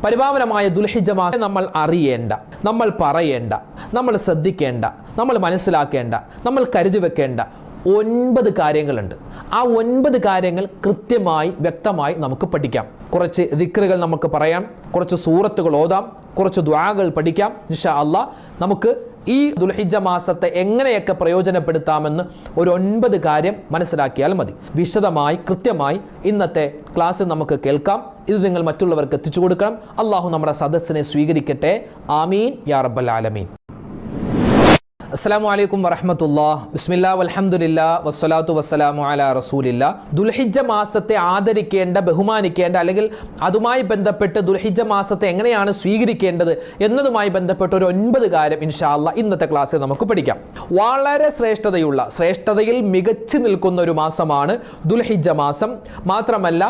പരിപാവനമായ ദുൽഹിജ്ജ മാസം നമ്മൾ അറിയേണ്ട, നമ്മൾ പറയേണ്ട, നമ്മൾ ശ്രദ്ധിക്കേണ്ട, നമ്മൾ മനസ്സിലാക്കേണ്ട, നമ്മൾ കരുതി വെക്കേണ്ട 9 കാര്യങ്ങളുണ്ട്. ആ 9 കാര്യങ്ങൾ കൃത്യമായി വ്യക്തമായി നമുക്ക് പഠിക്കാം. കുറച്ച് ദിക്റുകൾ നമുക്ക് പറയാം, കുറച്ച് സൂറത്തുകൾ ഓതാം, കുറച്ച് ദുആകൾ പഠിക്കാം. ഇൻഷാ അല്ലാഹ് നമുക്ക് ഈ ദുൽഹിജ്ജ മാസത്തെ എങ്ങനെയൊക്കെ പ്രയോജനപ്പെടുത്താമെന്ന് ഒരു 9 കാര്യം മനസ്സിലാക്കിയാൽ മതി. വിശദമായി കൃത്യമായി ഇന്നത്തെ ക്ലാസ്സിൽ നമുക്ക് കേൾക്കാം. ഇത് നിങ്ങൾ മറ്റുള്ളവർക്ക് എത്തിച്ചു കൊടുക്കണം. അള്ളാഹു നമ്മുടെ സദസ്സിനെ സ്വീകരിക്കട്ടെ. ആമീൻ യാ റബ്ബൽ ആലമീൻ. അസ്സലാമു അലൈക്കും വറഹ്മത്തുള്ളാഹി. ബിസ്മില്ലാഹി വൽഹംദുലില്ലാഹി വസ്സലാത്തു വസ്സലാമു അലാ റസൂലില്ലാഹ്. ദുൽഹിജ്ജ മാസത്തെ ആദരിക്കേണ്ട, ബഹുമാനിക്കേണ്ട, അല്ലെങ്കിൽ അതുമായി ബന്ധപ്പെട്ട് ദുൽഹിജ്ജ മാസത്തെ എങ്ങനെയാണ് സ്വീകരിക്കേണ്ടത് എന്നതുമായി ബന്ധപ്പെട്ട് ഒരു 9 കാര്യം ഇൻഷാ അല്ലാഹ് ഇന്നത്തെ ക്ലാസ്സിൽ നമുക്ക് പഠിക്കാം. വളരെ ശ്രേഷ്ഠതയിൽ മികച്ചു നിൽക്കുന്ന ഒരു മാസമാണ് ദുൽഹിജ്ജ മാസം. മാത്രമല്ല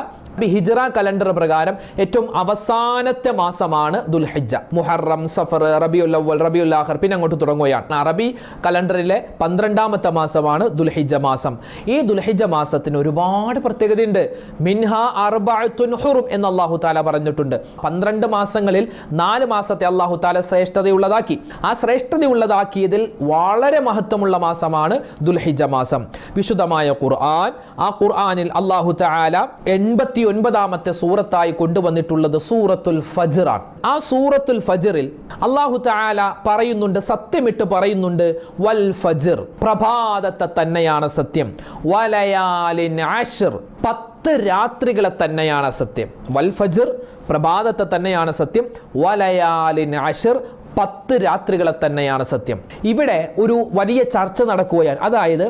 ഹിജ്റ കലണ്ടർ പ്രകാരം ഏറ്റവും അവസാനത്തെ മാസമാണ് ദുൽഹിജ്ജ. മുഹറം, സഫർ, റബിയുൽ അവ്വൽ, റബിയുൽ ആഖിർ, പിന്നെ അങ്ങോട്ട് തുടങ്ങുകയാണ്. അറബി കലണ്ടറിലെ 12ാമത്തെ മാസമാണ് ദുൽഹിജ്ജ മാസം. ഈ ദുൽഹിജ്ജ മാസത്തിന് ഒരുപാട് പ്രത്യേകതയുണ്ട്. മിൻഹ അർബഅത്തുൻ ഹുറും എന്ന് അല്ലാഹു തആല പറഞ്ഞിട്ടുണ്ട്. 12 മാസങ്ങളിൽ 4 മാസത്തെ അല്ലാഹു തആല ശ്രേഷ്ഠതയുള്ളതാക്കി. ആ ശ്രേഷ്ഠതയുള്ളതാക്കിയതിൽ വളരെ മഹത്വമുള്ള മാസമാണ് ദുൽഹിജ്ജ മാസം. വിശുദ്ധമായ ഖുർആൻ, ആ ഖുർആനിൽ അല്ലാഹു തആല 89ാമത്തെ സൂറത്തായി കൊണ്ടുവന്നിട്ടുള്ളത് സൂറത്തുൽ ഫജ്ർ ആണ്. ആ സൂറത്തുൽ ഫജ്റിൽ അല്ലാഹു തആല പറയുന്നുണ്ട്, സത്യമിട്ട് പറയുന്നുണ്ട്, വൽ ഫജ്ർ, പ്രഭാതത്തെ തന്നെയാണ് സത്യം, വലയാലിൻ അശ്ർ, 10 രാത്രികളെ തന്നെയാണ് സത്യം. വൽ ഫജ്ർ, പ്രഭാതത്തെ തന്നെയാണ് സത്യം, വലയാലിൻ അശ്ർ, 10 രാത്രികളെ തന്നെയാണ് സത്യം. ഇവിടെ ഒരു വലിയ ചർച്ച നടക്കുകയാണ്. അതായത്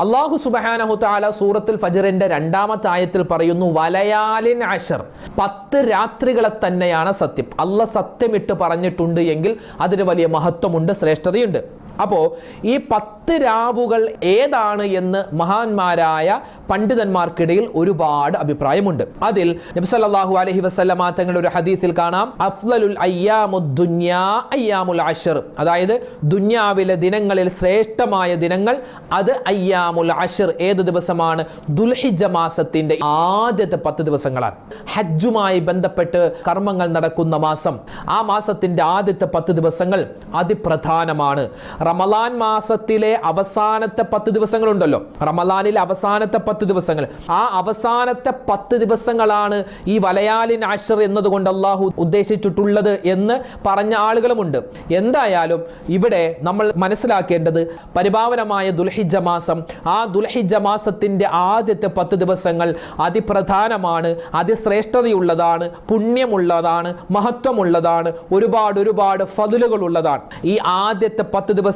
അല്ലാഹു സുബ്ഹാനഹു തആല സൂറത്തുൽ ഫജ്റിന്റെ 2ാമത്തെ ആയത്തിൽ പറയുന്നു, വലയാലിൻ അശ്ർ, 10 രാത്രികളെ തന്നെയാണ് സത്യം. അല്ലാഹ് സത്യമിട്ട് പറഞ്ഞിട്ടുണ്ട് എങ്കിൽ അതിന് വലിയ മഹത്വമുണ്ട്, ശ്രേഷ്ഠതയുണ്ട്. അപ്പോൾ ഈ 10 രാവുകൾ ഏതാണ് എന്ന് മഹാന്മാരായ പണ്ഡിതന്മാർക്കിടയിൽ ഒരുപാട് അഭിപ്രായമുണ്ട്. അതിൽ നബി സല്ലല്ലാഹു അലൈഹി വസല്ലമ തങ്ങളുടെ ഒരു ഹദീസിൽ കാണാം, അഫ്ളലുൽ അയ്യാമുദ് ദുനിയാ അയ്യാമുൽ അശ്ർ, അതായത് ദുനിയാവിലെ ദിനങ്ങളിൽ ശ്രേഷ്ഠമായ ദിനങ്ങൾ അത് അയ്യാമുൽ അശ്ർ. ഏത് ദിവസമാണ്? ദുൽഹിജ്ജ മാസത്തിന്റെ ആദ്യത്തെ 10 ദിവസങ്ങളാണ്. ഹജ്ജുമായി ബന്ധപ്പെട്ട് കർമ്മങ്ങൾ നടക്കുന്ന മാസം. ആ മാസത്തിന്റെ ആദ്യത്തെ 10 ദിവസങ്ങൾ അതിപ്രധാനമാണ്. റമളാൻ മാസത്തിലെ അവസാനത്തെ 10 ദിവസങ്ങളുണ്ടല്ലോ, റമളാനിലെ അവസാനത്തെ 10 ദിവസങ്ങൾ, ആ അവസാനത്തെ 10 ദിവസങ്ങളാണ് ഈ വലയാലിൻ അശ്ർ എന്നതുകൊണ്ട് അല്ലാഹു ഉദ്ദേശിച്ചിട്ടുള്ളത് എന്ന് പറഞ്ഞ ആളുകളുമുണ്ട്. എന്തായാലും ഇവിടെ നമ്മൾ മനസ്സിലാക്കേണ്ടത് പരിപാവനമായ ദുൽഹിജ്ജ മാസം, ആ ദുൽഹിജ്ജ മാസത്തിന്റെ ആദ്യത്തെ 10 ദിവസങ്ങൾ അതിപ്രധാനമാണ്, അതിശ്രേഷ്ഠതയുള്ളതാണ്, പുണ്യമുള്ളതാണ്, മഹത്വമുള്ളതാണ്, ഒരുപാട് ഫضലുകൾ ഉള്ളതാണ്. ഈ ആദ്യത്തെ 10 ദിവസം,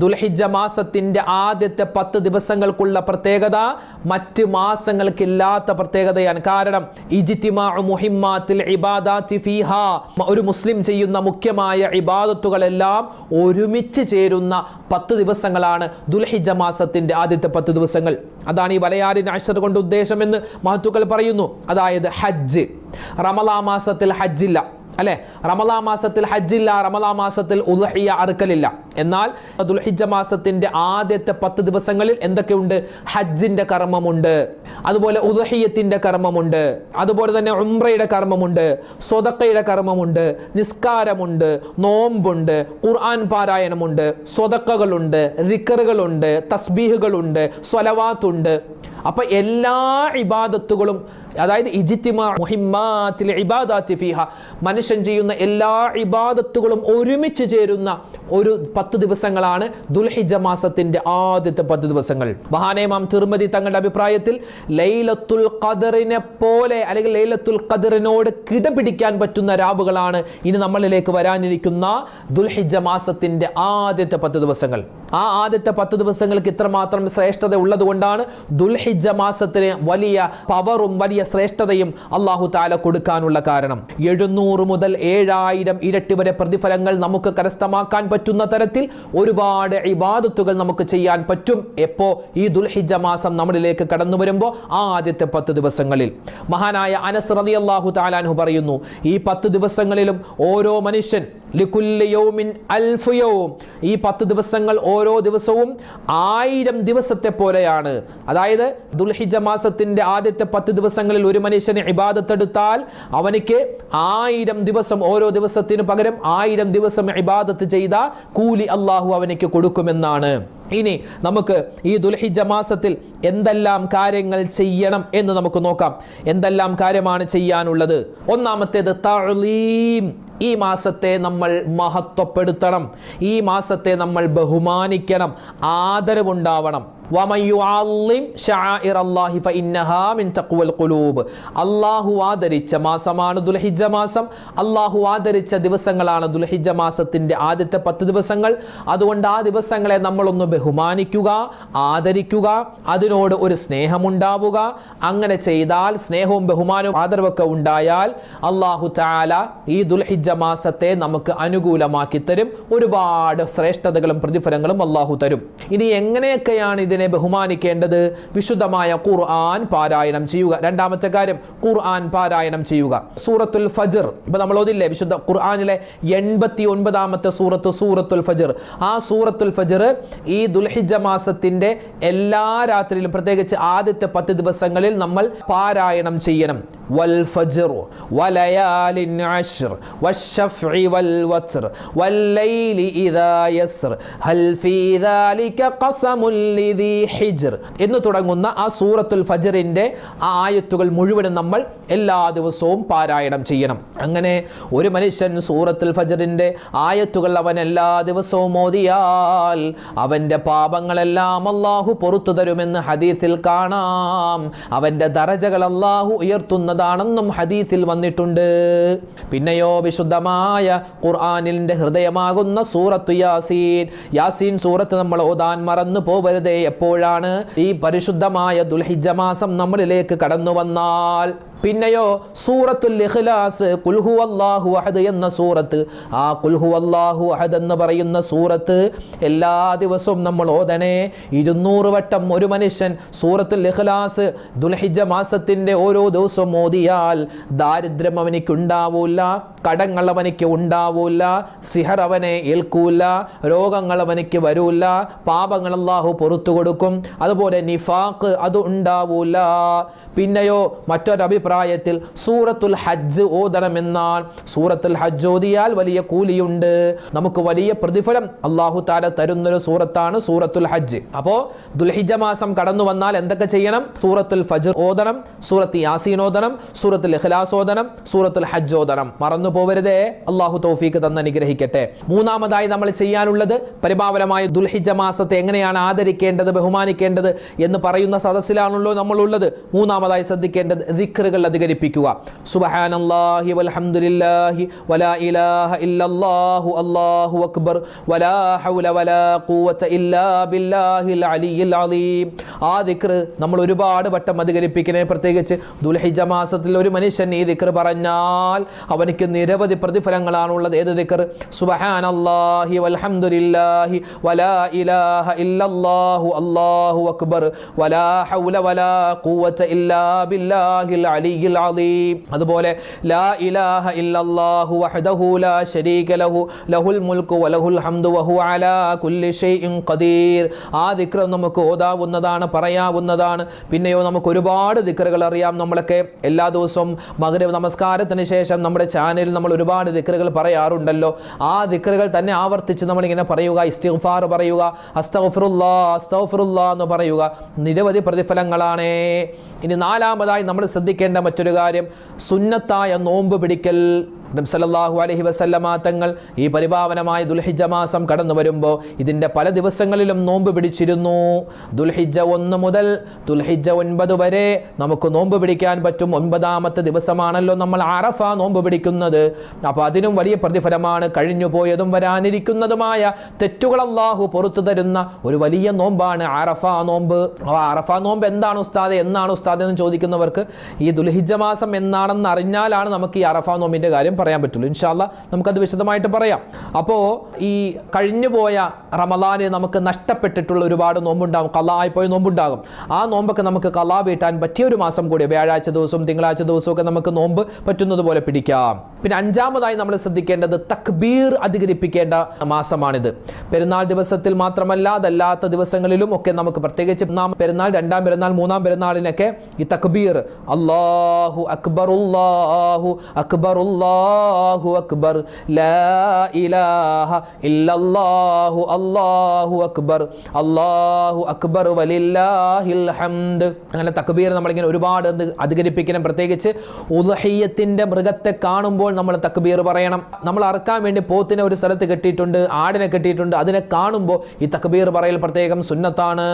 ദുൽഹിജ്ജ മാസത്തിന്റെ ആദ്യത്തെ 10 ദിവസങ്ങൾക്കുള്ള പ്രത്യേകത മറ്റ് മാസങ്ങൾക്കില്ലാത്ത പ്രത്യേകതയാണ്. കാരണം ഇജ്തിമാഉ മുഹിമ്മാത്തിൽ ഇബാദാത്തി ഫീഹാ, ഒരു മുസ്ലിം ചെയ്യുന്ന മുഖ്യമായ ഇബാദത്തുകളെല്ലാം ഒരുമിച്ച് ചേരുന്ന 10 ദിവസങ്ങളാണ് ദുൽഹിജ്ജ മാസത്തിന്റെ ആദ്യത്തെ 10 ദിവസങ്ങൾ. അതാണ് ഈ വലയാലിൻ അശ്ർ കൊണ്ട് ഉദ്ദേശമെന്ന് മഹത്തുക്കൾ പറയുന്നു. അതായത് ഹജ്ജ്, റമളാൻ മാസത്തിൽ ഹജ്ജില്ല അല്ലെ, റമളാൻ മാസത്തിൽ ഹജ്ജില്ല, റമളാൻ മാസത്തിൽ ഉദ്ഹിയ അറുക്കലില്ല. എന്നാൽ ദുൽഹിജ്ജ മാസത്തിന്റെ ആദ്യത്തെ 10 ദിവസങ്ങളിൽ എന്തൊക്കെയുണ്ട്? ഹജ്ജിന്റെ കർമ്മമുണ്ട്, അതുപോലെ ഉദ്ഹിയത്തിന്റെ കർമ്മമുണ്ട്, അതുപോലെ തന്നെ ഉംറയുടെ കർമ്മമുണ്ട്, സ്വതക്കയുടെ കർമ്മമുണ്ട്, നിസ്കാരമുണ്ട്, നോമ്പുണ്ട്, ഖുർആൻ പാരായണമുണ്ട്, സ്വതക്കകളുണ്ട്, ദിക്റുകളുണ്ട്, തസ്ബീഹുകളുണ്ട്, സ്വലവാത്തുണ്ട്. അപ്പൊ എല്ലാ ഇബാദത്തുകളും, അതായത് ഇജ്തിമാ മുഹിമ്മാത്തിൽ ഇബാദാത്തി ഫീഹ, മനുഷ്യൻ ചെയ്യുന്ന എല്ലാ ഇബാദത്തുകളും ഒരുമിച്ച് ചേരുന്ന ഒരു 10 ദിവസങ്ങളാണ് ദുൽഹിജ്ജ മാസത്തിന്റെ ആദ്യത്തെ 10 ദിവസങ്ങൾ. മഹാനായ ഇമാം തിർമിദി തങ്ങളുടെ അഭിപ്രായത്തിൽ ലൈലത്തുൽ ഖദറിനെ പോലെ, അല്ലെങ്കിൽ ലൈലത്തുൽ ഖദറിനോട് കിടപിടിക്കാൻ പറ്റുന്ന രാവുകളാണ് ഇനി നമ്മളിലേക്ക് വരാനിരിക്കുന്ന ദുൽഹിജ്ജ മാസത്തിന്റെ ആദ്യത്തെ 10 ദിവസങ്ങൾ. ആ ആദ്യത്തെ 10 ദിവസങ്ങൾക്ക് ഇത്രമാത്രം ശ്രേഷ്ഠത ഉള്ളത് കൊണ്ടാണ് ദുൽഹിജ്ജ മാസത്തിന് വലിയ പവറും വലിയ ശ്രേഷ്ഠതയും അല്ലാഹു തആല കൊടുക്കാനുള്ള കാരണം. 700 മുതൽ 7000 ഇരട്ടി വരെ പ്രതിഫലങ്ങൾ നമുക്ക് കരസ്ഥമാക്കാൻ പറ്റുന്ന തരത്തിൽ ഒരുപാട് ഇബാദത്തുകൾ നമുക്ക് ചെയ്യാൻ പറ്റും. എപ്പോ? ഈ ദുൽഹിജ്ജ മാസം നമ്മളിലേക്ക് കടന്നു വരുമ്പോൾ ആദ്യത്തെ 10 ദിവസങ്ങളിൽ. മഹാനായ അനസ് റളിയല്ലാഹു തആല അൻഹു പറയുന്നു, ഈ 10 ദിവസങ്ങളിലും ഓരോ മനുഷ്യൻ ലികുല്ലി യൗമിൻ അൽഫ് യൗം, ഈ 10 ദിവസങ്ങൾ ഓരോ ദിവസവും 1000 ദിവസത്തെ പോലെയാണ്. അതായത് ദുൽഹിജ്ജ മാസത്തിന്റെ ആദ്യത്തെ 10 ദിവസങ്ങളിൽ ദിവസങ്ങളിൽ ഒരു മനുഷ്യന് ഇബാദത്ത് എടുത്താൽ അവനിക്ക് 1000 ദിവസം, ഓരോ ദിവസത്തിന് പകരം 1000 ദിവസം ഇബാദത്ത് ചെയ്ത കൂലി അള്ളാഹു അവനിക്ക് കൊടുക്കുമെന്നാണ്. ഇനി നമുക്ക് ഈ ദുൽഹിജ്ജ മാസത്തിൽ എന്തെല്ലാം കാര്യങ്ങൾ ചെയ്യണം എന്ന് നമുക്ക് നോക്കാം. എന്തെല്ലാം കാര്യമാണ് ചെയ്യാനുള്ളത്? ഒന്നാമത്തേത് തഅ്ലീം. ഈ മാസത്തെ നമ്മൾ മഹത്വപ്പെടുത്തണം, ഈ മാസത്തെ നമ്മൾ ബഹുമാനിക്കണം, ആദരവുണ്ടാവണം. അള്ളാഹു ആദരിച്ച മാസമാണ് ദുൽഹിജ്ജ മാസം. അള്ളാഹു ആദരിച്ച ദിവസങ്ങളാണ് ദുൽഹിജ്ജ മാസത്തിന്റെ ആദ്യത്തെ 10 ദിവസങ്ങൾ. അതുകൊണ്ട് ആ ദിവസങ്ങളെ നമ്മളൊന്ന് ബഹുമാനിക്കുക, ആദരിക്കുക, അതിനോട് ഒരു സ്നേഹമുണ്ടാവുക. അങ്ങനെ ചെയ്താൽ, സ്നേഹവും ബഹുമാനവും ആദരവൊക്കെ ഉണ്ടായാൽ, അള്ളാഹു തആല ഈ ദുൽഹിജ്ജ മാസത്തെ നമുക്ക് അനുകൂലമാക്കി തരും. ഒരുപാട് ശ്രേഷ്ഠതകളും പ്രതിഫലങ്ങളും അള്ളാഹു തരും. ഇനി എങ്ങനെയൊക്കെയാണ് ഇതിനെ ബഹുമാനിക്കേണ്ടത്? വിശുദ്ധമായ ഖുർആൻ പാരായണം ചെയ്യുക. രണ്ടാമത്തെ കാര്യം, ഖുർആൻ പാരായണം ചെയ്യുക. സൂറത്തുൽ ഫജ്ർ, ഇപ്പൊ നമ്മൾ ഓതില്ലേ വിശുദ്ധ ഖുർആനിലെ 89ാമത്തെ സൂറത്ത് സൂറത്തുൽ ഫജ്ർ. ആ സൂറത്തുൽ ഫജ്ർ ഈ ദുൽഹിജ്ജ മാസത്തിന്റെ എല്ലാ രാത്രിയിലും, പ്രത്യേകിച്ച് ആദ്യത്തെ 10 ദിവസങ്ങളിൽ നമ്മൾ പാരായണം ചെയ്യണം. വൽ ഫജ്ർ വലയാലിൻ അശ്ർ വശഫഇ വൽ വത്ർ വല്ലൈലി ഇദാ യസ്ർ ഹൽ ഫീ ദാലിക ഖസമുൽ ലിദി ഹിജ്ർ എന്ന് തുടങ്ങുന്ന ആ സൂറത്തുൽ ഫജ്റിന്റെ ആ ആയത്തുകൾ മുഴുവനും നമ്മൾ എല്ലാ ദിവസവും പാരായണം ചെയ്യണം. അങ്ങനെ ഒരു മനുഷ്യൻ സൂറത്തുൽ ഫജ്റിന്റെ ആയത്തുകൾ അവൻ എല്ലാ ദിവസവും ഓതിയാൽ അവന്റെ പാപങ്ങളെല്ലാം അല്ലാഹു പുറത്തു തരുമെന്ന് ഹദീസിൽ കാണാം. അവന്റെ ദറജകൾ അല്ലാഹു ഉയർത്തുന്നതാണെന്നും ഹദീസിൽ വന്നിട്ടുണ്ട്. പിന്നെയോ വിശുദ്ധമായ ഖുർആനിന്റെ ഹൃദയമാകുന്ന സൂറത്തു യാസീൻ. യാസീൻ സൂറത്ത് നമ്മൾ ഓതാൻ മറന്നു പോവരുതേ. എപ്പോഴാണ് ഈ പരിശുദ്ധമായ ദുൽഹിജ്ജ മാസം നമ്മളിലേക്ക് കടന്നു വന്നാൽ. പിന്നെയോ സൂറത്തുൽ ഇഖ്ലാസ്, ഖുൽ ഹുവല്ലാഹു അഹദ് എന്ന സൂറത്ത്. ആ ഖുൽ ഹുവല്ലാഹു അഹദ് എന്ന് പറയുന്ന സൂറത്ത് എല്ലാ ദിവസവും നമ്മൾ ഓതണേ. 200 വട്ടം ഒരു മനുഷ്യൻ സൂറത്തുൽ ഇഖ്ലാസ് ദുൽഹിജ്ജ മാസത്തിന്റെ ഓരോ ദിവസവും ഓതിയാൽ ദാരിദ്ര്യം അവനിക്ക് ഉണ്ടാവൂല, കടങ്ങൾ അവനിക്ക് ഉണ്ടാവൂല, സിഹർ അവനെ ഏൽക്കൂല, രോഗങ്ങൾ അവനിക്ക് വരൂല, പാപങ്ങൾ അല്ലാഹു പുറത്തു കൊടുക്കും. അതുപോലെ നിഫാഖ് അത് ഉണ്ടാവൂല. പിന്നെയോ മറ്റൊരു അഭിപ്രായത്തിൽ സൂറത്തുൽ ഹജ്ജ് ഓതണമെന്നാൽ, സൂറത്തുൽ ഹജ്ജ് ഓതിയാൽ വലിയ കൂലിയുണ്ട്, നമുക്ക് വലിയ പ്രതിഫലം അല്ലാഹു തആല തരുന്നൊരു സൂറത്താണ് സൂറത്തുൽ ഹജ്ജ്. അപ്പോൾ ദുൽഹിജ്ജ മാസം കടന്നു വന്നാൽ എന്തൊക്കെ ചെയ്യണം? സൂറത്തുൽ ഫജ്ർ ഓതണം, സൂറത്ത് യാസീൻ ഓതണം, സൂറത്തുൽ ഇഖ്ലാസ് ഓതണം, സൂറത്തുൽ ഹജ്ജ് ഓതണം. മറന്നു പോവരുതേ. അല്ലാഹു തൗഫീഖ് തന്ന് അനുഗ്രഹിക്കട്ടെ. മൂന്നാമതായി നമ്മൾ ചെയ്യാനുള്ളത്, പരിപാവനമായ ദുൽഹിജ്ജ മാസത്തെ എങ്ങനെയാണ് ആദരിക്കേണ്ടത്, ബഹുമാനിക്കേണ്ടത് എന്ന് പറയുന്ന സദസ്സിലാണല്ലോ നമ്മളുള്ളത്. മൂന്നാമതായി ശ്രദ്ധിക്കേണ്ടത് ദിക്റുകൾ അധികരിപ്പിക്കുക. സുബ്ഹാനല്ലാഹി വൽഹംദുലില്ലാഹി വലാ ഇലാഹ ഇല്ലല്ലാഹു അല്ലാഹു അക്ബർ വലാ ഹൗല വലാ ഖുവത ഇല്ലാ ബില്ലാഹിൽ അലിയിൽ അലീം. ആ ദിക്ർ നമ്മൾ ഒരുപാട് വട്ടം അധികരിപ്പിക്കണേ. പ്രത്യേകിച്ച് ദുൽഹിജ്ജ മാസത്തിൽ ഒരു മനുഷ്യൻ ഈ ദിക്ർ പറഞ്ഞാൽ അവനിക്ക് നിരവധി പ്രതിഫലങ്ങളാണുള്ളത്. ഏത് ദിക്ർ? സുബ്ഹാനല്ലാഹി വൽഹംദുലില്ലാഹി വലാ ഇലാഹ ഇല്ലല്ലാഹു അല്ലാഹു അക്ബർ വലാ ഹൗല വലാ ഖുവത ഇല്ലാ ബില്ലാഹിൽ അലിയിൽ അലീം. അതുപോലെ ലാ ഇലാഹ ഇല്ലല്ലാഹു വഹ്ദഹു ലാ ശരീക ലഹു ലഹുൽ മുൽക്കു വലഹുൽ ഹംദു വഹുവ അലാ കുല്ലി ഷൈഇൻ ഖദീർ. ആ ദിക്ർ നമുക്ക് ഓതാവുന്നതാണ്, പറയാവുന്നതാണ്. പിന്നെയോ നമുക്ക് ഒരുപാട് ദിക്റുകൾ അറിയാം. നമ്മളൊക്കെ എല്ലാ ദിവസവും മഗ്രിബ് നമസ്കാരത്തിന് ശേഷം നമ്മുടെ ചാനലിൽ നമ്മൾ ഒരുപാട് ദിക്റുകൾ പറയാറുണ്ടല്ലോ. ആ ദിക്റുകൾ തന്നെ ആവർത്തിച്ച് നമ്മളിങ്ങനെ പറയുക, ഇസ്തിഗ്ഫാർ പറയുക, അസ്തഗ്ഫിറുല്ലാഹ് അസ്തഗ്ഫിറുല്ലാഹ് എന്ന് പറയുക. നിരവധി പ്രതിഫലങ്ങളാണ്. ഇനി നാലാമതായി നമ്മൾ ശ്രദ്ധിക്കേണ്ട മറ്റൊരു കാര്യം, സുന്നത്തായ നോമ്പ് പിടിക്കൽ. നബി സല്ലല്ലാഹു അലൈഹി വസല്ലമ തങ്ങൾ ഈ പരിപാവനമായ ദുൽഹിജ്ജ മാസം കടന്നു വരുമ്പോൾ ഇതിൻ്റെ പല ദിവസങ്ങളിലും നോമ്പ് പിടിച്ചിരുന്നു. ദുൽഹിജ്ജ 1 മുതൽ ദുൽഹിജ്ജ 9 വരെ നമുക്ക് നോമ്പ് പിടിക്കാൻ പറ്റും. 9ാമത്തെ ദിവസമാണല്ലോ നമ്മൾ അറഫ നോമ്പ് പിടിക്കുന്നത്. അപ്പോൾ അതിനും വലിയ പ്രതിഫലമാണ്. കഴിഞ്ഞു പോയതും വരാനിരിക്കുന്നതുമായ തെറ്റുകൾ അല്ലാഹു പുറത്തു തരുന്ന ഒരു വലിയ നോമ്പാണ് അറഫ നോമ്പ്. അറഫ നോമ്പ് എന്താണ് ഉസ്താദ്, എന്നാണ് ഉസ്താദ് എന്ന് ചോദിക്കുന്നവർക്ക് ഈ ദുൽഹിജ്ജ മാസം എന്നാണെന്ന് അറിഞ്ഞാലാണ് നമുക്ക് ഈ അറഫ നോമ്പിൻ്റെ കാര്യം പറയാൻ പറ്റുള്ളൂ. ഇൻഷാ അല്ലാഹ് നമുക്കത് വിശദമായിട്ട് പറയാം. അപ്പോൾ ഈ കഴിഞ്ഞുപോയ റമളാന് നമുക്ക് നഷ്ടപ്പെട്ടിട്ടുള്ള ഒരുപാട് നോമ്പുണ്ടാകും, ഖളാ ആയിപ്പോയ നോമ്പുണ്ടാകും. ആ നോമ്പൊക്കെ നമുക്ക് ഖളാ വീട്ടാൻ പറ്റിയ ഒരു മാസം കൂടി, വ്യാഴാഴ്ച ദിവസവും തിങ്കളാഴ്ച ദിവസവും ഒക്കെ നമുക്ക് നോമ്പ് പറ്റുന്നത് പോലെ പിടിക്കാം. പിന്നെ അഞ്ചാമതായി നമ്മൾ ശ്രദ്ധിക്കേണ്ടത് തക്ബീർ അധികരിപ്പിക്കേണ്ട മാസമാണിത്. പെരുന്നാൾ ദിവസത്തിൽ മാത്രമല്ല, അതല്ലാത്ത ദിവസങ്ങളിലും ഒക്കെ നമുക്ക്, പ്രത്യേകിച്ച് ഒന്നാം പെരുന്നാൾ, രണ്ടാം പെരുന്നാൾ, മൂന്നാം പെരുന്നാളിനൊക്കെ ഈ തക്ബീർ, അല്ലാഹു അക്ബർ അല്ലാഹു അക്ബർ അല്ലാഹു അക്ബർ ലാ ഇലാഹ ഇല്ലല്ലാഹു അല്ലാഹു അക്ബർ വലില്ലാഹിൽ ഹംദ്, അങ്ങനെ തക്ബീർ നമ്മളിങ്ങനെ ഒരുപാട് അധികരിപ്പിക്കണം. പ്രത്യേകിച്ച് ഉദ്ഹിയ്യത്തിന്റെ മൃഗത്തെ കാണുമ്പോൾ നമ്മൾ തക്ബീർ പറയണം. നമ്മൾ അറക്കാൻ വേണ്ടി പോത്തിനെ ഒരു സ്ഥലത്ത് കെട്ടിയിട്ടുണ്ട്, ആടിനെ കെട്ടിയിട്ടുണ്ട്, അതിനെ കാണുമ്പോൾ ഈ തക്ബീർ പറയൽ പ്രത്യേകം സുന്നത്താണ്.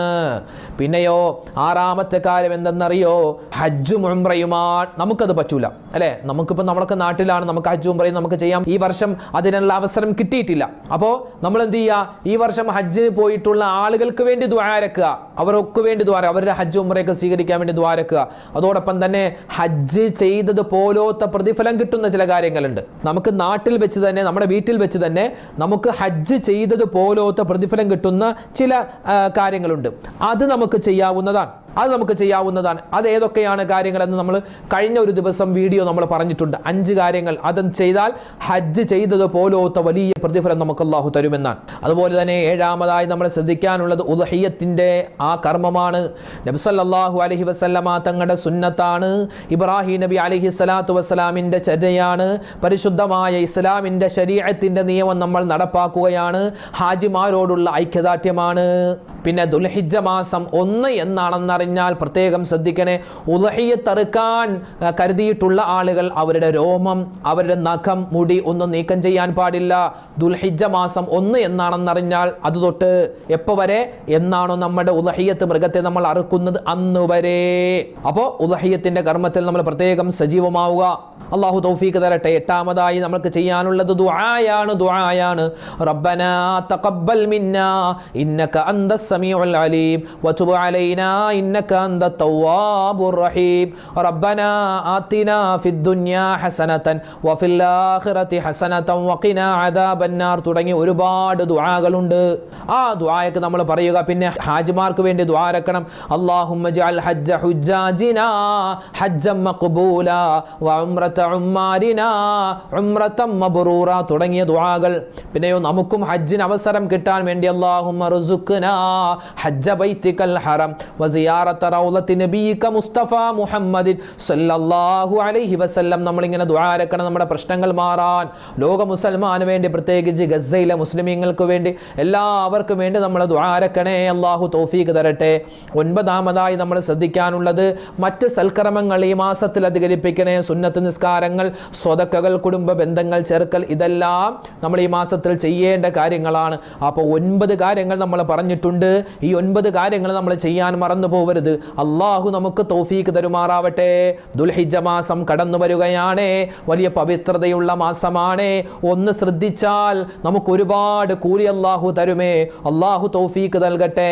പിന്നെയോ ആറാമത്തെ കാര്യം എന്തെന്നറിയോ, ഹജ്ജും ഉംറയുമാണ്. നമുക്കത് പറ്റൂല അല്ലെ, നമുക്കിപ്പോൾ നമ്മളൊക്കെ നാട്ടിലാണ്, നമുക്ക് ഹജ്ജും ഉംറയും നമുക്ക് ചെയ്യാം. ഈ വർഷം അതിനുള്ള അവസരം കിട്ടിയിട്ടില്ല. അപ്പോൾ നമ്മൾ എന്ത് ചെയ്യുക, ഈ വർഷം ഹജ്ജിന് പോയിട്ടുള്ള ആളുകൾക്ക് വേണ്ടി ദ്വാരക്കുക, അവർക്ക് വേണ്ടി അവരുടെ ഹജ്ജ് ഉംറയൊക്കെ സ്വീകരിക്കാൻ വേണ്ടി ദ്വാരക്കുക. അതോടൊപ്പം തന്നെ ഹജ്ജ് ചെയ്തത് പോലത്തെ പ്രതിഫലം കിട്ടുന്ന ചില കാര്യങ്ങളുണ്ട്. നമുക്ക് നാട്ടിൽ വെച്ച് തന്നെ, നമ്മുടെ വീട്ടിൽ വെച്ച് തന്നെ നമുക്ക് ഹജ്ജ് ചെയ്തത് പോലത്തെ പ്രതിഫലം കിട്ടുന്ന ചില കാര്യങ്ങളുണ്ട്. അത് നമുക്ക് ചെയ്യാവുന്നതാണ്. അത് ഏതൊക്കെയാണ് കാര്യങ്ങളെന്ന് നമ്മൾ കഴിഞ്ഞ ഒരു ദിവസം വീഡിയോ നമ്മൾ പറഞ്ഞിട്ടുണ്ട്. 5 കാര്യങ്ങൾ അത് ചെയ്താൽ ഹജ്ജ് ചെയ്തത് പോലത്തെ വലിയ പ്രതിഫലം നമുക്ക് അല്ലാഹു തരുമെന്നാണ്. അതുപോലെ തന്നെ ഏഴാമതായി നമ്മൾ ശ്രദ്ധിക്കാനുള്ളത് ഉദ്ഹിയ്യത്തിന്റെ ആ കർമ്മമാണ്. നബി സല്ലല്ലാഹു അലൈഹി വസല്ലമ തങ്ങളുടെ സുന്നത്താണ്. ഇബ്രാഹിം നബി അലൈഹി സ്വലാത്തു വസ്സലാമിന്റെ ചര്യയാണ്. പരിശുദ്ധമായ ഇസ്ലാമിന്റെ ശരീഅത്തിന്റെ നിയമം നമ്മൾ നടപ്പാക്കുകയാണ്. ഹാജിമാരോടുള്ള ഐക്യദാർഢ്യമാണ്. പിന്നെ ദുൽഹിജ്ജ മാസം 1 എന്നാണെന്നറിഞ്ഞാൽ പ്രത്യേകം ശ്രദ്ധിക്കണേ. ഉദ്ഹിയ്യത്ത് അറുക്കാൻ കരുതിയിട്ടുള്ള ആളുകൾ അവരുടെ രോമം, അവരുടെ നഖം, മുടി ഒന്നും നീക്കം ചെയ്യാൻ പാടില്ല. ദുൽഹിജ്ജ മാസം 1 എന്നാണെന്നറിഞ്ഞാൽ അത് തൊട്ട് എപ്പോൾ വരെ എന്നാണോ നമ്മുടെ ഉദ്ഹിയ്യത്ത് മൃഗത്തെ നമ്മൾ അറുക്കുന്നത് അന്ന് വരെ. അപ്പോൾ ഉദ്ഹിയ്യത്തിന്റെ കർമ്മത്തിൽ നമ്മൾ പ്രത്യേകം സജീവമാവുക. അല്ലാഹു തൗഫീഖ് തരട്ടെ. എട്ടാമതായി നമുക്ക് ചെയ്യാനുള്ളത് ദുആയാണ്. റബ്ബനാ തഖബ്ബൽ മിന്നാ ഇന്നക അന്തസ് സമീഉൽ അലീം വതുബ് അലൈനാ ഇന്നക അന്തത് തവ്വാബുർ റഹീം. റബ്ബനാ ആതിനാ ഫിദ് ദുനിയാ ഹസനതൻ വഫിൽ ആഖിറതി ഹസനതൻ വഖിനാ അദാബന്നാർ തുടങ്ങി ഒരുപാട് ദുആകളുണ്ട്. ആ ദുആയൊക്കെ നമ്മൾ പറയുക. പിന്നെ ഹാജിമാർക്ക് വേണ്ടി ദുആരക്കണം. അല്ലാഹുമ്മ ജഅൽ ഹജ്ജ ഹുജ്ജാജിനാ ഹജ്ജൻ മഖ്ബൂലാ വഉംറത ഉമ്മാരിനാ ഉംറതൻ മബ്റൂറാ തുടങ്ങിയ ദുആകൾ. പിന്നെയോ നമുക്കും ഹജ്ജിന് അവസരം കിട്ടാൻ വേണ്ടി അല്ലാഹുമ്മ റുസുഖ്നാ ഹജ്ജ ബൈതികൽ ഹറം വസിയാറത റൗളത്തി നബിയിക മുസ്തഫ മുഹമ്മദിൻ സല്ലല്ലാഹു അലൈഹി വസല്ലം. നമ്മളിങ്ങനെ ദുആരക്കണം നമ്മുടെ പ്രശ്നങ്ങൾ മാറാൻ. ലോക മുസൽമാന് വേണ്ടി, പ്രത്യേകിച്ച് ഗസയിലെ മുസ്ലിമീങ്ങൾക്ക് വേണ്ടി, എല്ലാവർക്കും വേണ്ടി നമ്മൾ ദുആരക്കണേ. അല്ലാഹു തൗഫീഖ് തരട്ടെ. 9ാമതായി നമ്മൾ ശ്രദ്ധിക്കാനുള്ളത് മറ്റ് സൽക്കർമ്മങ്ങൾ ഈ മാസത്തിൽ അധികരിപ്പിക്കണേ. സുന്നത്ത് നിസ്കാരങ്ങൾ, സ്വതക്കകൾ, കുടുംബ ബന്ധങ്ങൾ ചേർക്കൽ, ഇതെല്ലാം നമ്മൾ ഈ മാസത്തിൽ ചെയ്യേണ്ട കാര്യങ്ങളാണ്. അപ്പോൾ 9 കാര്യങ്ങൾ നമ്മൾ പറഞ്ഞിട്ടുണ്ട്. ഈ 9 കാര്യങ്ങൾ നമ്മൾ ചെയ്യാൻ മറന്നു പോകരുത്. അള്ളാഹു നമുക്ക് തൗഫീഖ് തരുമാറാവട്ടെ. ദുൽഹിജ്ജ മാസം കടന്നു വരികയാണ്. വലിയ പവിത്രതയുള്ള മാസമാണ്. ഒന്ന് ശ്രദ്ധിച്ചാൽ നമുക്ക് ഒരുപാട് കൂലി അള്ളാഹു തരുമേ. അള്ളാഹു തൗഫീഖ് നൽകട്ടെ.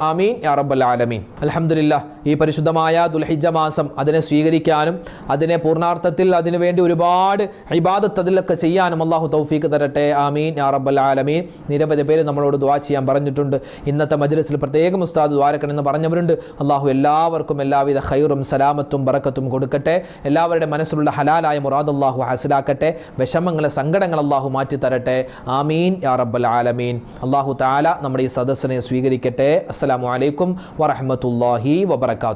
ആമീൻ യാ റബ്ബൽ ആലമീൻ. അൽഹംദുലില്ലാഹ്, ഈ പരിശുദ്ധമായ ദുൽഹിജ്ജ മാസം അതിനെ സ്വീകരിക്കാനും അതിനെ പൂർണ്ണാർത്ഥത്തിൽ അതിനുവേണ്ടി ഒരുപാട് ഇബാദത്ത് അതിലൊക്കെ ചെയ്യാനും അള്ളാഹു തൗഫീഖ് തരട്ടെ. ആമീൻ യാ റബ്ബൽ ആലമീൻ. നിരവധി പേര് നമ്മളോട് ദുആ ചെയ്യാൻ പറഞ്ഞിട്ടുണ്ട്. ഇന്നത്തെ മജ്ലിസിൽ പ്രത്യേകം ഉസ്താദ് ദ്വാരക്കണമെന്ന് പറഞ്ഞവരുണ്ട്. അള്ളാഹു എല്ലാവർക്കും എല്ലാവിധ ഖൈറും സലാമത്തും ബറക്കത്തും കൊടുക്കട്ടെ. എല്ലാവരുടെ മനസ്സിലുള്ള ഹലാലായ മുറാദ് അള്ളാഹു ഹാസിലാക്കട്ടെ. വിഷമങ്ങളെ, സങ്കടങ്ങൾ അള്ളാഹു മാറ്റി തരട്ടെ. ആമീൻ യാ റബ്ബൽ ആലമീൻ. അള്ളാഹു തആല നമ്മുടെ ഈ സദസ്സിനെ സ്വീകരിക്കട്ടെ. അസ്സലാമു അലൈക്കും വറഹ്മത്തുള്ളാഹി വബറകാതുഹു.